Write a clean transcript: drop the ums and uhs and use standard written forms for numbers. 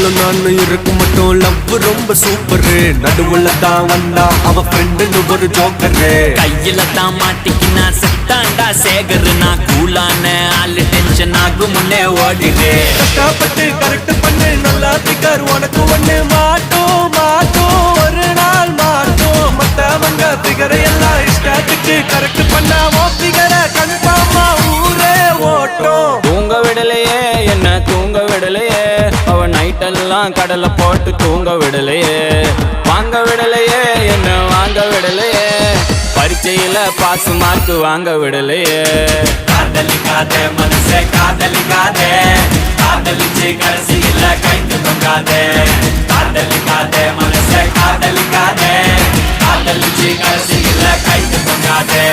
அவளும் நானும் இருக்கும் மட்டும் லவ் ரொம்ப சூப்பரு. நடுவுல தான் வந்தா அவ ஃப்ரெண்டுன்னு ஒரு ஜோக்கரு. கையில தான் மாட்டிக்கினா செத்தாண்டா சேகரு. நான் கூலான ஆளு டென்ஷன் ஆகும் முன்னே ஓடிடு. கஷ்டப்பட்டு கரெக்ட் பண்ணு நல்லா திக்கார் உனக்கு ஒண்ணு மாட்டோம் மாட்டோம் ஒரு நாள் மாட்டோம். மத்தவங்க பிகரை எல்லாம் இஷ்டத்துக்கு கரெக்ட் பண்ணா பிகரை கன்ஃபார்மா ஊரே ஓட்டும். தூங்க விடலையே என்ன தூங்க விடலையே, அவ நைட்டெல்லாம் கடலை போட்டு தூங்க விடலையே. வாங்க விடலையே என்ன வாங்க விடலையே, பரீட்சையில பாஸ் மார்க் வாங்க விடலையே. காதலிக்காதே மனசே காதலிக்காதே, காதலிச்சு கடைசியில கைந்து தொங்காதே. காதலிக்காதே மனசே காதலிக்காதே, காதலிச்சு கடைசியில கைந்து தொங்காதே.